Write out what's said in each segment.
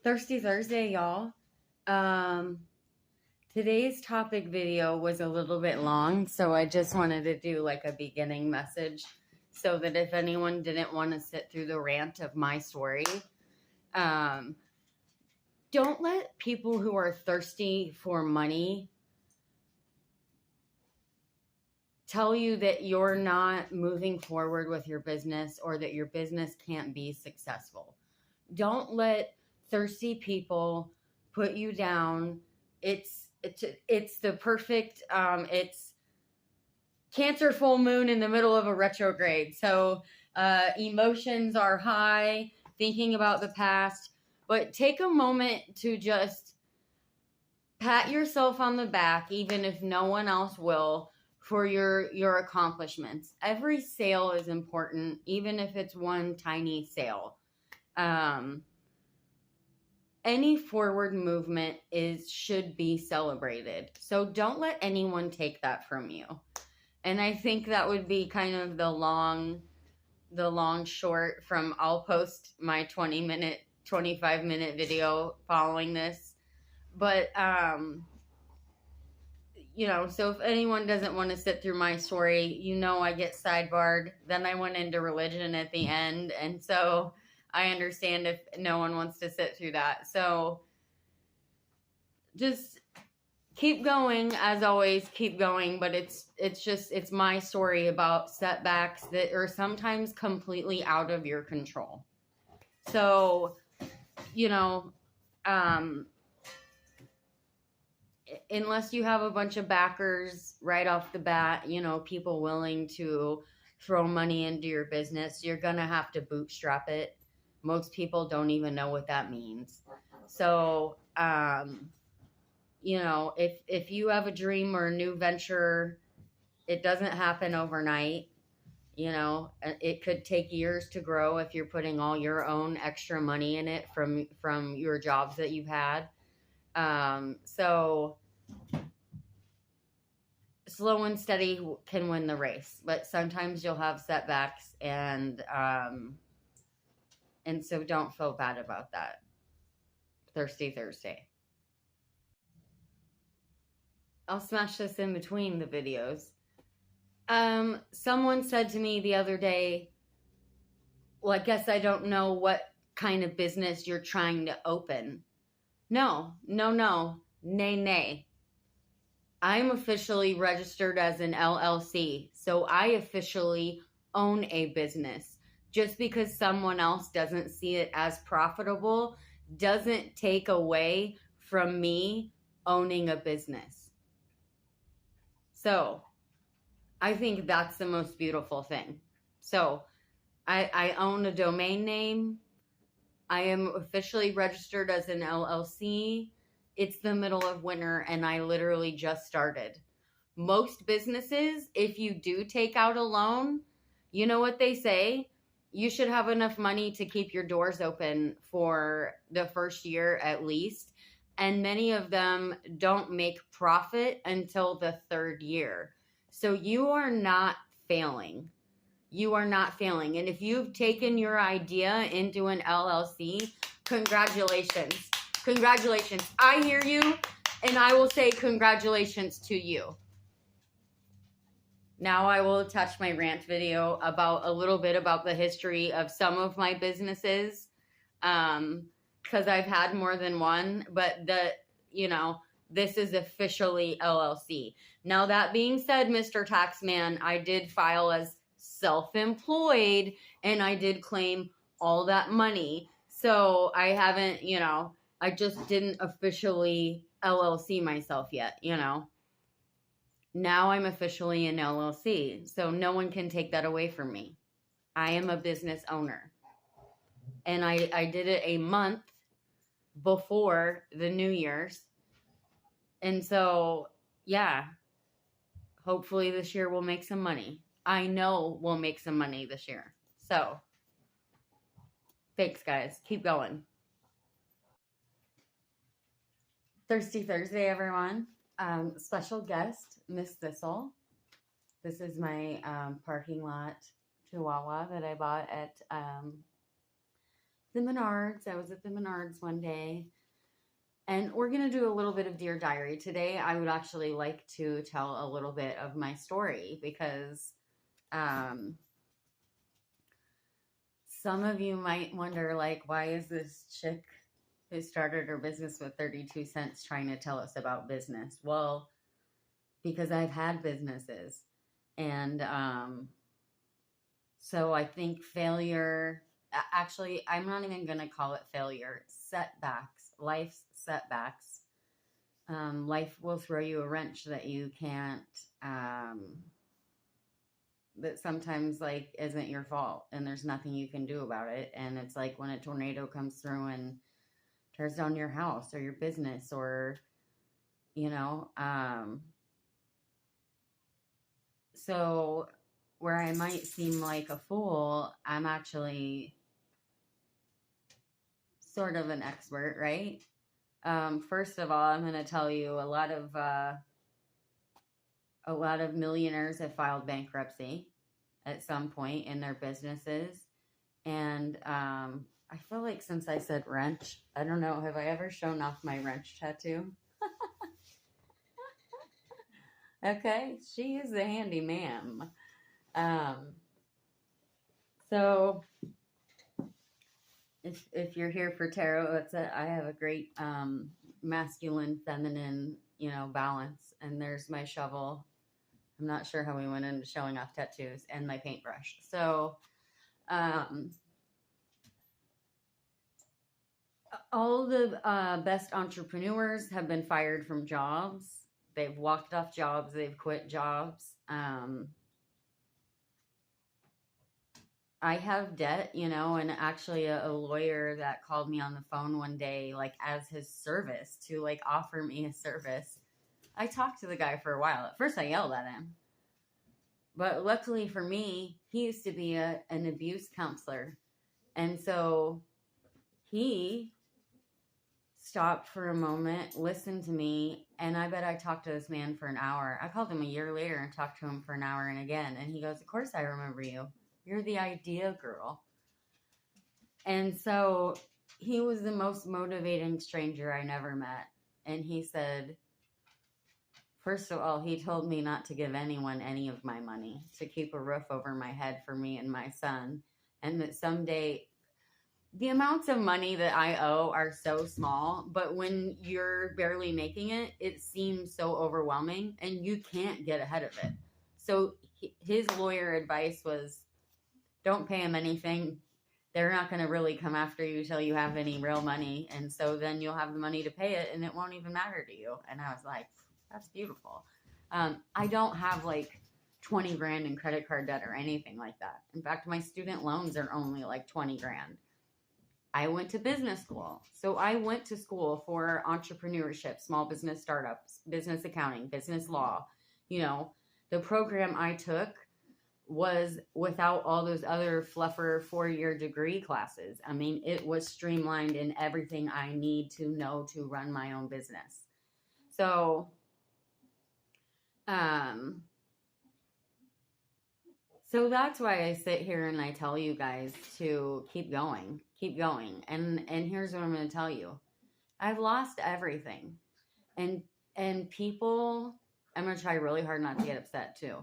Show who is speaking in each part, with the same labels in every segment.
Speaker 1: Thirsty Thursday, y'all. Um, Today's topic video was a little bit long, so I just wanted to do like a beginning message so that if anyone didn't want to sit through the rant of my story, um, don't let people who are thirsty for money tell you that you're not moving forward with your business or that your business can't be successful. Don't let thirsty people put you down. It's the perfect it's Cancer full moon in the middle of a retrograde. So emotions are high, thinking about the past, but take a moment to just pat yourself on the back, even if no one else will, for your accomplishments. Every sale is important, even if it's one tiny sale. Any forward movement should be celebrated. So don't let anyone take that from you. And I think that would be kind of the long short from I'll post my 25-minute video following this. But so if anyone doesn't want to sit through my story, I get sidebarred. Then I went into religion at the end. And so I understand if no one wants to sit through that. So just keep going, as always, keep going. But it's my story about setbacks that are sometimes completely out of your control. So, unless you have a bunch of backers right off the bat, people willing to throw money into your business, you're going to have to bootstrap it. Most people don't even know what that means. So, if you have a dream or a new venture, it doesn't happen overnight. It could take years to grow if you're putting all your own extra money in it from your jobs that you've had. So slow and steady can win the race, but sometimes you'll have setbacks, and so don't feel bad about that. Thirsty Thursday. I'll smash this in between the videos. Someone said to me the other day, well, I guess I don't know what kind of business you're trying to open. No. Nay. I'm officially registered as an LLC, so I officially own a business. Just because someone else doesn't see it as profitable doesn't take away from me owning a business. So I think that's the most beautiful thing. So I own a domain name. I am officially registered as an LLC. It's the middle of winter and I literally just started. Most businesses, if you do take out a loan, you know what they say? You should have enough money to keep your doors open for the first year at least. And many of them don't make profit until the third year. So you are not failing. You are not failing. And if you've taken your idea into an LLC, congratulations. Congratulations. I hear you, and I will say congratulations to you. Now I will attach my rant video about a little bit about the history of some of my businesses, because I've had more than one, but this is officially LLC. Now, that being said, Mr. Taxman, I did file as self-employed and I did claim all that money. So I haven't, I just didn't officially LLC myself yet, Now I'm officially an LLC, so no one can take that away from me. I am a business owner. And I did it a month before the New Year's. And so, yeah, hopefully this year we'll make some money. I know we'll make some money this year. So, thanks, guys. Keep going. Thirsty Thursday, everyone. Special guest, Miss Thistle. This is my parking lot Chihuahua that I bought at the Menards. I was at the Menards one day. And we're going to do a little bit of Dear Diary. Today, I would actually like to tell a little bit of my story because some of you might wonder, like, why is this chick who started her business with 32 cents trying to tell us about business? Well, because I've had businesses. And so I think failure, actually, I'm not even going to call it failure, setbacks, life's setbacks. Life will throw you a wrench that you can't, that sometimes like isn't your fault and there's nothing you can do about it. And it's like when a tornado comes through and tears down your house or your business or, you know, so where I might seem like a fool, I'm actually sort of an expert, right? First of all, I'm going to tell you a lot of millionaires have filed bankruptcy at some point in their businesses. And I feel like since I said wrench, I don't know, have I ever shown off my wrench tattoo? Okay, she is a handy ma'am. So if you're here for tarot, I have a great masculine, feminine, balance. And there's my shovel. I'm not sure how we went into showing off tattoos, and my paintbrush. So all the best entrepreneurs have been fired from jobs. They've walked off jobs. They've quit jobs. I have debt, and actually a lawyer that called me on the phone one day, like as his service to like offer me a service. I talked to the guy for a while. At first I yelled at him. But luckily for me, he used to be an abuse counselor. And so he stopped for a moment, listened to me, and I bet I talked to this man for an hour. I called him a year later and talked to him for an hour and again. And he goes, "Of course I remember you. You're the idea girl." And so he was the most motivating stranger I never met. And he said, first of all, he told me not to give anyone any of my money, to keep a roof over my head for me and my son. And that someday, the amounts of money that I owe are so small, but when you're barely making it, it seems so overwhelming and you can't get ahead of it. So his lawyer advice was, don't pay him anything. They're not going to really come after you till you have any real money. And so then you'll have the money to pay it and it won't even matter to you. And I was like, that's beautiful. I don't have like 20 grand in credit card debt or anything like that. In fact, my student loans are only like 20 grand. I went to business school. So I went to school for entrepreneurship, small business startups, business accounting, business law. The program I took was without all those other fluffer 4-year degree classes. I mean, it was streamlined in everything I need to know to run my own business. So, so that's why I sit here and I tell you guys to keep going. And here's what I'm going to tell you. I've lost everything. And people, I'm going to try really hard not to get upset too.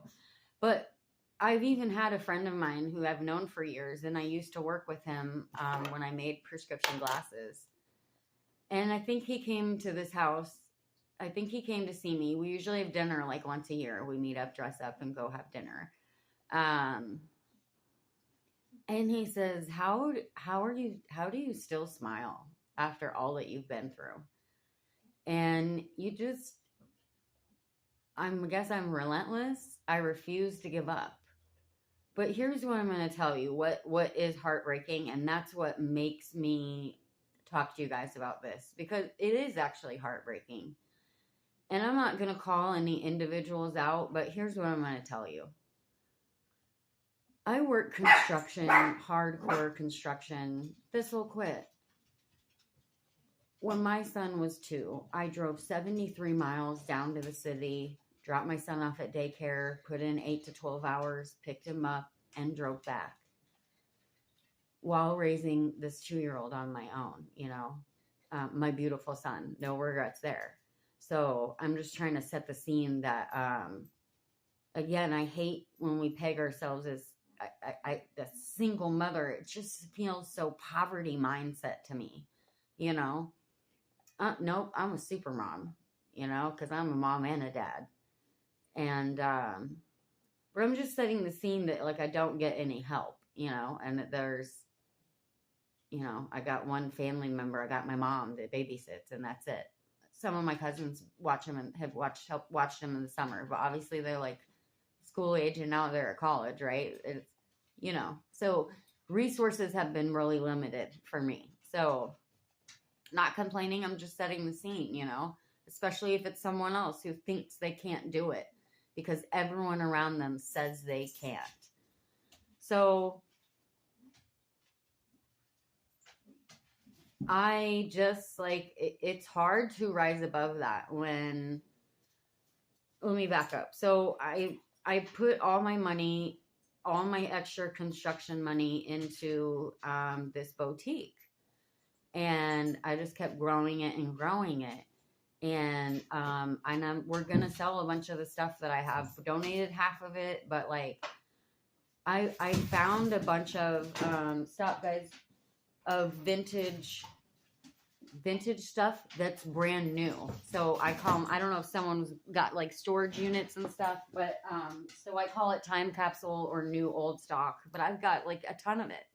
Speaker 1: But I've even had a friend of mine who I've known for years, and I used to work with him when I made prescription glasses. And I think he came to this house. I think he came to see me. We usually have dinner like once a year. We meet up, dress up, and go have dinner. And he says, how do you still smile after all that you've been through? And I guess I'm relentless. I refuse to give up. But here's what I'm going to tell you, what is heartbreaking, and that's what makes me talk to you guys about this, because it is actually heartbreaking. And I'm not going to call any individuals out, but here's what I'm going to tell you. I work construction, hardcore construction. This will quit. When my son was 2, I drove 73 miles down to the city, dropped my son off at daycare, put in 8 to 12 hours, picked him up, and drove back. while raising this 2-year-old on my own, my beautiful son. No regrets there. So I'm just trying to set the scene that, again, I hate when we peg ourselves as the single mother. It just feels so poverty mindset to me, you know? Nope, I'm a super mom, because I'm a mom and a dad. And, but I'm just setting the scene that, like, I don't get any help, and that there's, I got one family member. I got my mom that babysits, and that's it. Some of my cousins watch him and have watched him in the summer, but obviously they're like school age and now they're at college, right? It's, so resources have been really limited for me. So not complaining. I'm just setting the scene, especially if it's someone else who thinks they can't do it because everyone around them says they can't. So I just it's hard to rise above that when, let me back up. So I put all my money, all my extra construction money into this boutique, and I just kept growing it and growing it. And we're going to sell a bunch of the stuff that I have donated, half of it, but I found a bunch of, stop guys, of vintage stuff that's brand new. So I call them, I don't know if someone's got like storage units and stuff, but so I call it time capsule or new old stock, but I've got like a ton of it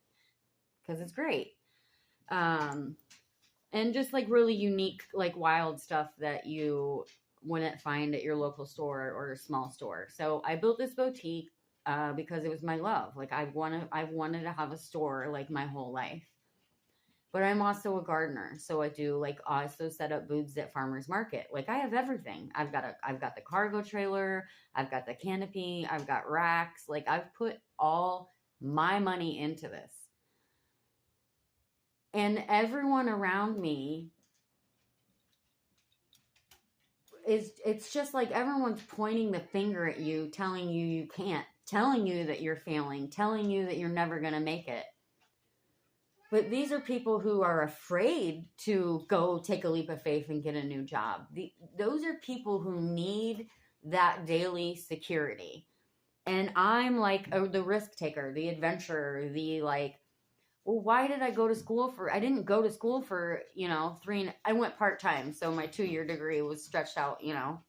Speaker 1: because it's great. And just like really unique, like wild stuff that you wouldn't find at your local store or a small store. So I built this boutique because it was my love. Like I've wanted to have a store like my whole life. But I'm also a gardener, so I do like also set up booths at farmers market. Like I have everything. I've got the cargo trailer, I've got the canopy, I've got racks. Like I've put all my money into this. And everyone around me it's just like everyone's pointing the finger at you, telling you you can't, telling you that you're failing, telling you that you're never going to make it. But these are people who are afraid to go take a leap of faith and get a new job. Those are people who need that daily security. And I'm like the risk taker, the adventurer, well, why did I go to school for? I didn't go to school for, I went part-time. So my 2-year degree was stretched out,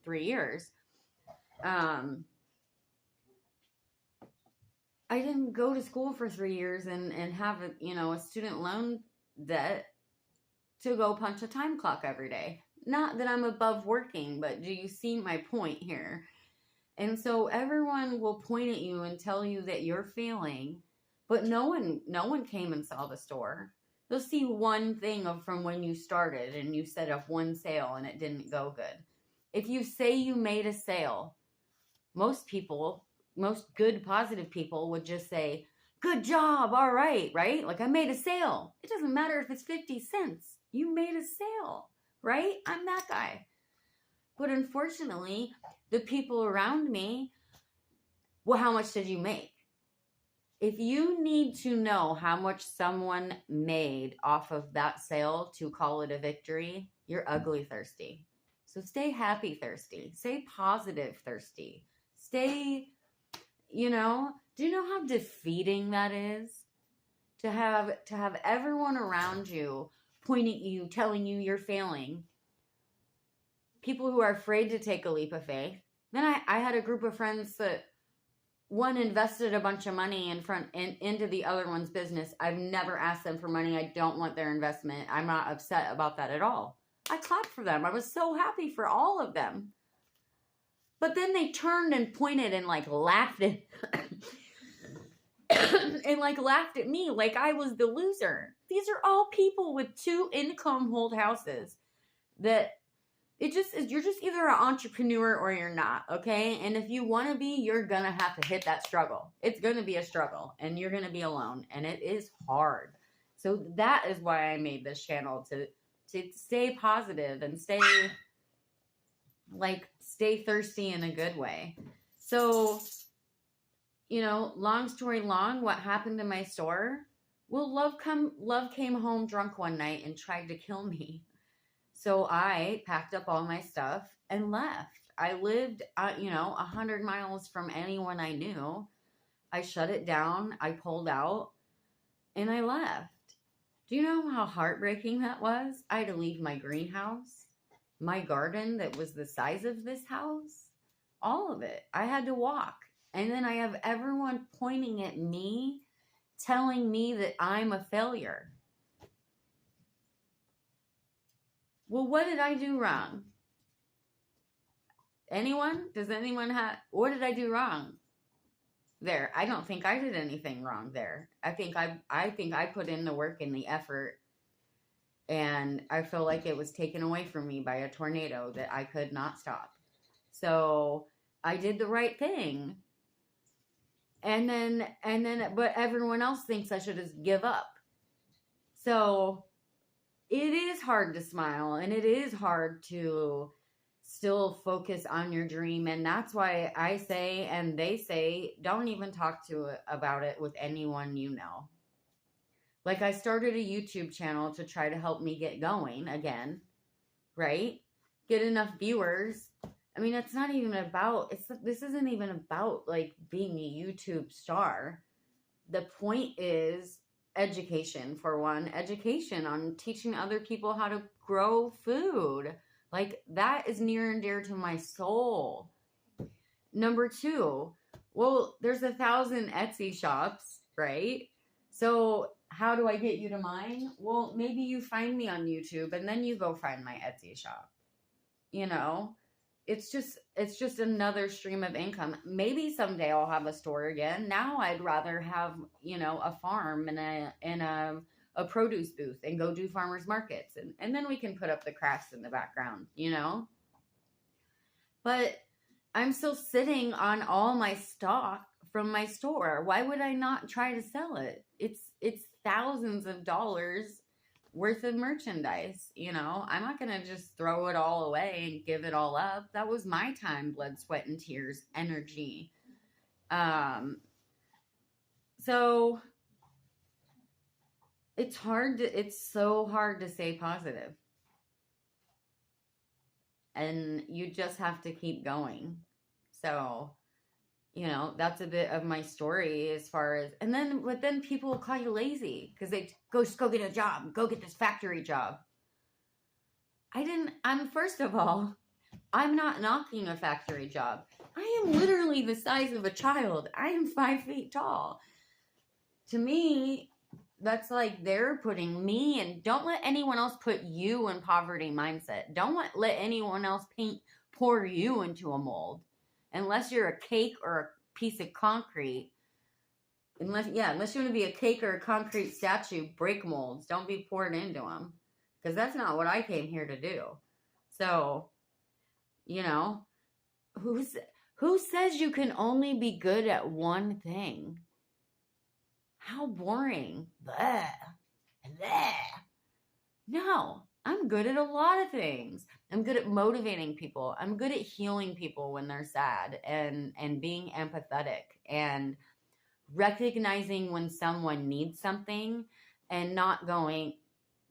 Speaker 1: 3 years. I didn't go to school for 3 years and have a student loan debt to go punch a time clock every day. Not that I'm above working, but do you see my point here? And so everyone will point at you and tell you that you're failing, but no one came and saw the store. They'll see one thing from when you started and you set up one sale and it didn't go good. If you say you made a sale, most good, positive people would just say, good job, all right? Like I made a sale. It doesn't matter if it's 50 cents. You made a sale, right? I'm that guy. But unfortunately, the people around me, well, how much did you make? If you need to know how much someone made off of that sale to call it a victory, you're ugly thirsty. So stay happy thirsty. Stay positive thirsty. Stay, do you know how defeating that is? To have everyone around you pointing at you, telling you you're failing. People who are afraid to take a leap of faith. Then I had a group of friends that one invested a bunch of money into the other one's business. I've never asked them for money. I don't want their investment. I'm not upset about that at all. I clapped for them. I was so happy for all of them. But then they turned and pointed and laughed at and laughed at me like I was the loser. These are all people with 2 income hold houses that you're just either an entrepreneur or you're not, okay? And if you want to be, you're going to have to hit that struggle. It's going to be a struggle, and you're going to be alone, and it is hard. So that is why I made this channel, to stay positive and stay thirsty in a good way. So, long story long, what happened to my store Well, love came home drunk one night and tried to kill me. So I packed up all my stuff and left. I lived, 100 miles from anyone I knew. I shut it down. I pulled out and I left. Do you know how heartbreaking that was? I had to leave my greenhouse, my garden that was the size of this house, all of it. I had to walk. And then I have everyone pointing at me, telling me that I'm a failure. Well, what did I do wrong? Anyone? Does anyone have, what did I do wrong there? I don't think I did anything wrong there. I think I put in the work and the effort, and I feel like it was taken away from me by a tornado that I could not stop. So I did the right thing. And then, but everyone else thinks I should just give up. So it is hard to smile, and it is hard to still focus on your dream. And that's why I say, and they say, don't even talk about it with anyone you know. Like, I started a YouTube channel to try to help me get going again, right? Get enough viewers. I mean, it's not even about, this isn't even about like being a YouTube star. The point is education, for one, education on teaching other people how to grow food. Like, that is near and dear to my soul. Number two, well, there's 1,000 Etsy shops, right? So how do I get you to mine? Well, maybe you find me on YouTube and then you go find my Etsy shop. You know, it's just another stream of income. Maybe someday I'll have a store again. Now I'd rather have, a farm and a produce booth and go do farmers markets. And then we can put up the crafts in the background, But I'm still sitting on all my stock from my store. Why would I not try to sell it? It's thousands of dollars worth of merchandise. I'm not going to just throw it all away and give it all up. That was my time, blood, sweat, and tears, energy. So it's so hard to stay positive. And you just have to keep going. So, that's a bit of my story as far as, but then people will call you lazy because they just go get a job, go get this factory job. First of all, I'm not knocking a factory job. I am literally the size of a child. I am 5 feet tall. To me, that's like they're putting me in. Don't let anyone else put you in poverty mindset. Don't let anyone else pour you into a mold. Unless you're a cake or a piece of concrete. Unless you want to be a cake or a concrete statue, break molds. Don't be poured into them. Because that's not what I came here to do. So, who says you can only be good at one thing? How boring. Blah. Blah. No, I'm good at a lot of things. I'm good at motivating people. I'm good at healing people when they're sad and being empathetic and recognizing when someone needs something and not going,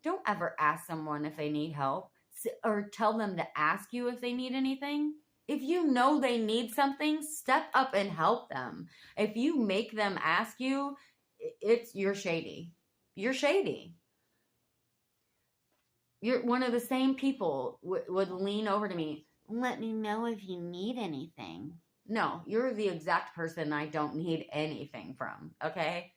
Speaker 1: don't ever ask someone if they need help or tell them to ask you if they need anything. If you know they need something, step up and help them. If you make them ask you, you're shady. You're shady. You're one of the same people would lean over to me. Let me know if you need anything. No, you're the exact person I don't need anything from. Okay?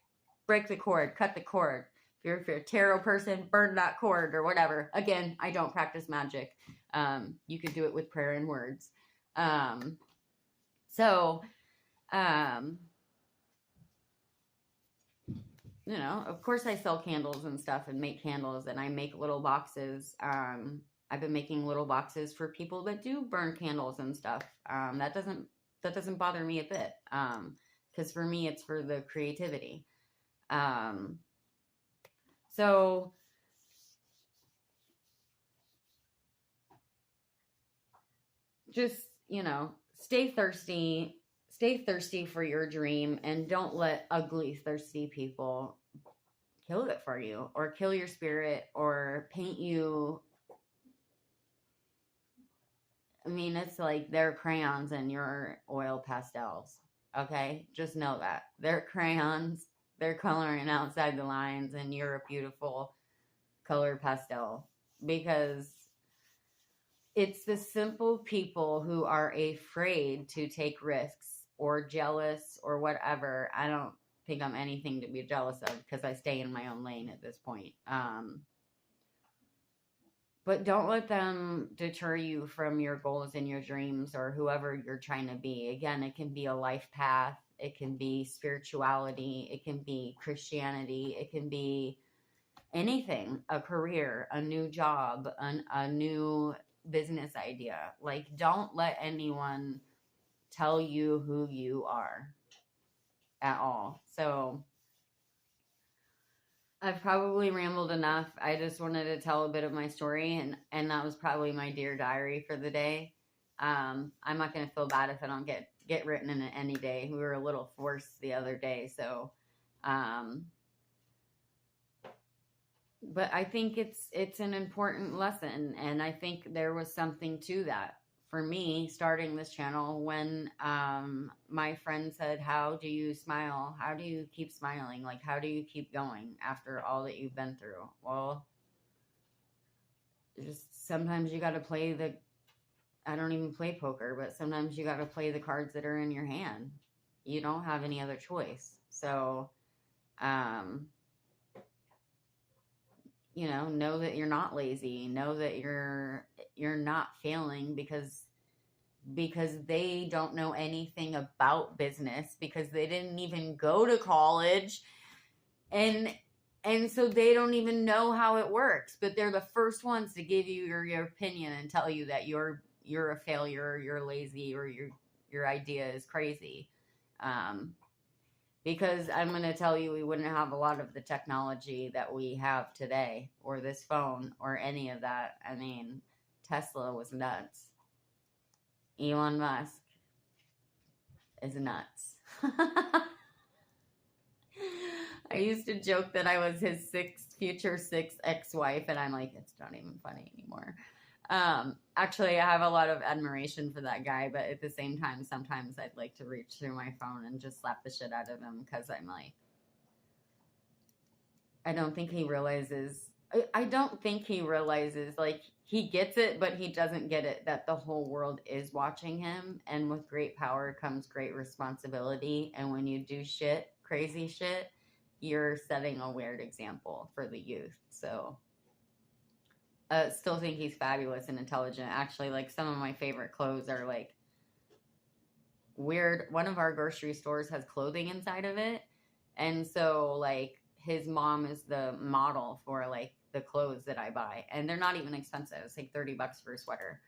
Speaker 1: Break the cord. Cut the cord. If you're a tarot person, burn that cord or whatever. Again, I don't practice magic. You could do it with prayer and words. Of course I sell candles and stuff and make candles and I make little boxes. I've been making little boxes for people that do burn candles and stuff. That doesn't bother me a bit. 'Cause for me, it's for the creativity. So just, stay thirsty for your dream and don't let ugly, thirsty people kill it for you, or kill your spirit, or paint you. I mean, it's like they're crayons and your oil pastels. Okay? Just know that. They're crayons, they're coloring outside the lines, and you're a beautiful color pastel. Because it's the simple people who are afraid to take risks or jealous or whatever. I don't think I'm anything to be jealous of because I stay in my own lane at this point. But don't let them deter you from your goals and your dreams or whoever you're trying to be. Again, it can be a life path, it can be spirituality, it can be Christianity, it can be anything, a career, a new job, a new business idea. Like, don't let anyone tell you who you are at all. So I've probably rambled enough. I just wanted to tell a bit of my story, and that was probably my dear diary for the day. I'm not going to feel bad if I don't get written in it any day. We were a little forced the other day, so but I think it's an important lesson, and I think there was something to that for me starting this channel when my friend said, "How do you smile? How do you keep smiling? Like, how do you keep going after all that you've been through?" Well, just sometimes you got to play the. I don't even play poker, but sometimes you got to play the cards that are in your hand. You don't have any other choice. So, know that you're not lazy. Know that you're not failing because they don't know anything about business, because they didn't even go to college, and so they don't even know how it works, but they're the first ones to give you your opinion and tell you that you're a failure, you're lazy, or your idea is crazy. Because I'm going to tell you, we wouldn't have a lot of the technology that we have today, or this phone, or any of that. I mean, Tesla was nuts. Elon Musk is nuts. I used to joke that I was his future sixth ex-wife, and I'm like, it's not even funny anymore. Actually, I have a lot of admiration for that guy, but at the same time, sometimes I'd like to reach through my phone and just slap the shit out of him, because I'm like, I don't think he realizes, like, he gets it, but he doesn't get it, that the whole world is watching him, and with great power comes great responsibility, and when you do crazy shit, you're setting a weird example for the youth. So still think he's fabulous and intelligent. Actually, like, some of my favorite clothes are like weird. One of our grocery stores has clothing inside of it, and so like his mom is the model for like the clothes that I buy, and they're not even expensive. It's like $30 for a sweater,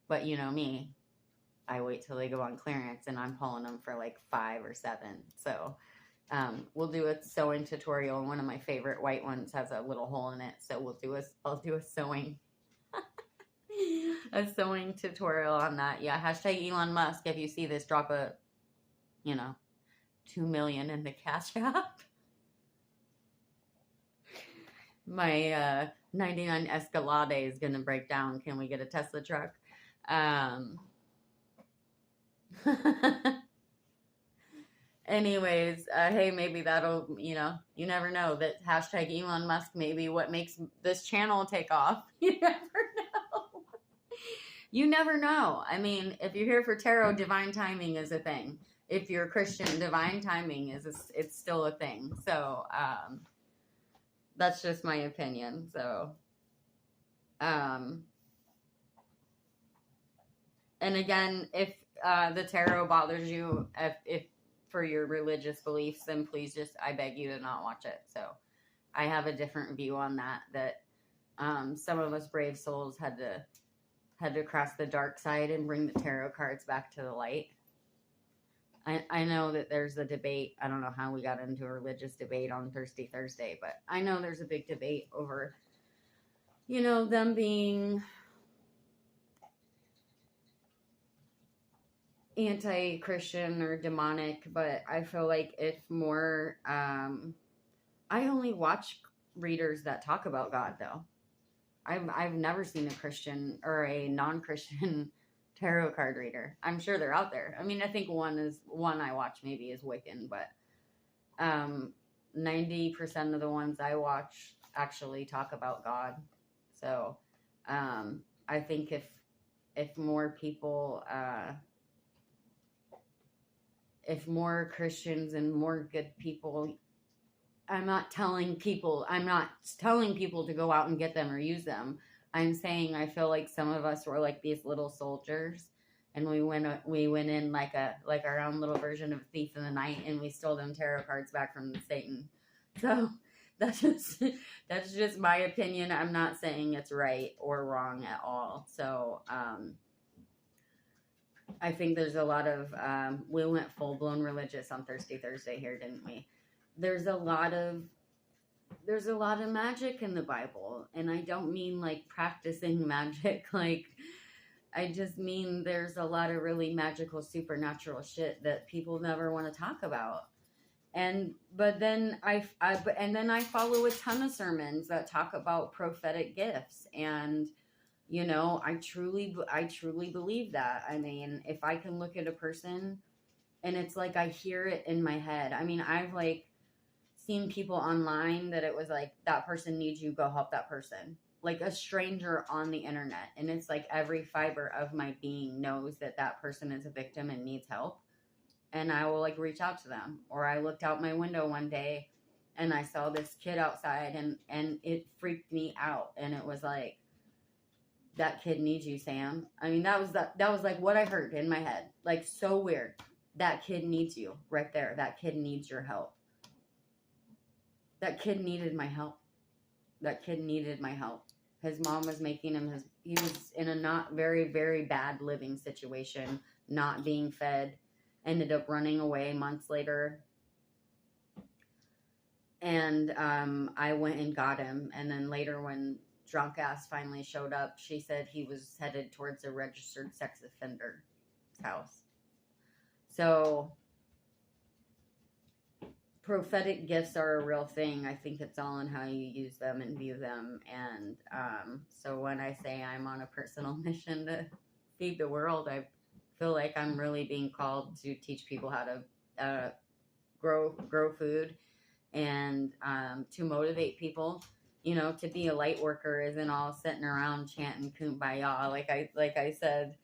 Speaker 1: but you know me, I wait till they go on clearance, and I'm pulling them for like 5 or 7. So we'll do a sewing tutorial, and one of my favorite white ones has a little hole in it, so I'll do a sewing a sewing tutorial on that. Yeah, hashtag Elon Musk. If you see this, drop a 2 million in the Cash App. My 99 Escalade is gonna break down. Can we get a Tesla truck? Anyways, hey, maybe that'll, you never know, that hashtag Elon Musk may be what makes this channel take off. You never know. You never know. I mean, if you're here for tarot, divine timing is a thing. If you're Christian, divine timing it's still a thing. So, that's just my opinion. So, and again, if the tarot bothers you, if for your religious beliefs, then please I beg you to not watch it. So I have a different view on that some of us brave souls had to cross the dark side and bring the tarot cards back to the light. I know that there's a debate. I don't know how we got into a religious debate on Thirsty Thursday, but I know there's a big debate over, them being anti-Christian or demonic, but I feel like it's more, I I only watch readers that talk about God, though. I've never seen a Christian or a non-Christian tarot card reader. I'm sure they're out there. I mean, I think one I watch maybe is Wiccan, but 90% of the ones I watch actually talk about God. So I think if more people, if more Christians and more good people, I'm not telling people to go out and get them or use them. I'm saying I feel like some of us were like these little soldiers, and we went in like our own little version of a thief in the night, and we stole them tarot cards back from Satan. So that's just my opinion. I'm not saying it's right or wrong at all. So I think there's a lot of we went full blown religious on Thursday here, didn't we? There's a lot of magic in the Bible, and I don't mean like practicing magic. Like, I just mean there's a lot of really magical supernatural shit that people never want to talk about. But then I follow a ton of sermons that talk about prophetic gifts, and you know, I truly believe that. I mean, if I can look at a person and it's like I hear it in my head. I mean, I've like seen people online that it was like, that person needs you, go help that person. Like a stranger on the internet. And it's like every fiber of my being knows that that person is a victim and needs help. And I will like reach out to them. Or I looked out my window one day and I saw this kid outside and it freaked me out. And it was like, that kid needs you, Sam. I mean, that was like what I heard in my head. Like, so weird. That kid needs you right there. That kid needs your help. That kid needed my help. His mom was making him he was in a not very, very bad living situation, not being fed, ended up running away months later. And I went and got him. And then later when drunk ass finally showed up, she said he was headed towards a registered sex offender's house. So prophetic gifts are a real thing. I think it's all in how you use them and view them. And so when I say I'm on a personal mission to feed the world, I feel like I'm really being called to teach people how to grow food and to motivate people. You know, to be a light worker isn't all sitting around chanting kumbaya. Like I said,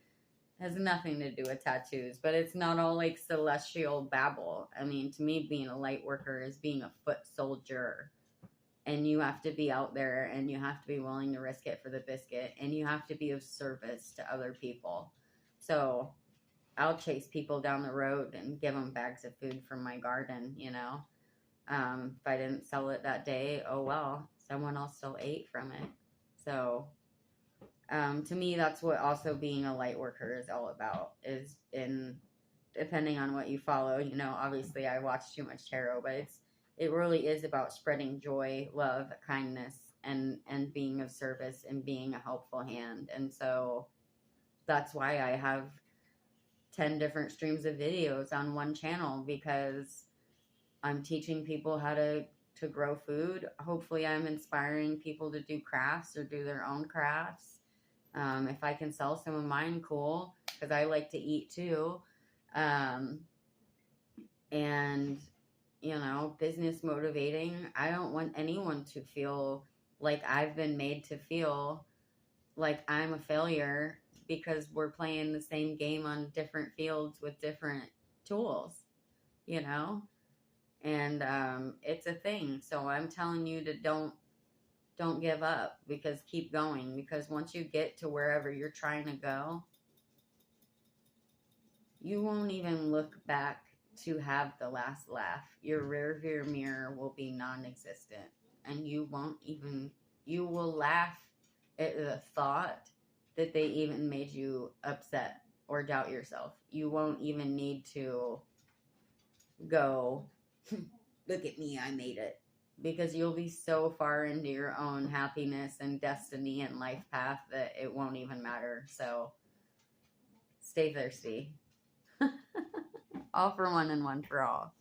Speaker 1: has nothing to do with tattoos, but it's not all like celestial babble. I mean, to me, being a light worker is being a foot soldier, and you have to be out there and you have to be willing to risk it for the biscuit, and you have to be of service to other people. So I'll chase people down the road and give them bags of food from my garden, you know. If I didn't sell it that day, oh well, someone else still ate from it. So to me, that's what also being a light worker is all about, is in, depending on what you follow, you know, obviously I watch too much tarot, but it really is about spreading joy, love, kindness, and being of service and being a helpful hand. And so that's why I have 10 different streams of videos on one channel, because I'm teaching people how to grow food. Hopefully I'm inspiring people to do crafts or do their own crafts. If I can sell some of mine, cool, because I like to eat too. And, you know, business motivating. I don't want anyone to feel like I've been made to feel like I'm a failure because we're playing the same game on different fields with different tools, you know? And it's a thing. So I'm telling you to don't give up, because keep going, because once you get to wherever you're trying to go, you won't even look back to have the last laugh. Your rearview mirror will be non-existent, and you will laugh at the thought that they even made you upset or doubt yourself. You won't even need to go, look at me, I made it. Because you'll be so far into your own happiness and destiny and life path that it won't even matter. So stay thirsty. All for one and one for all.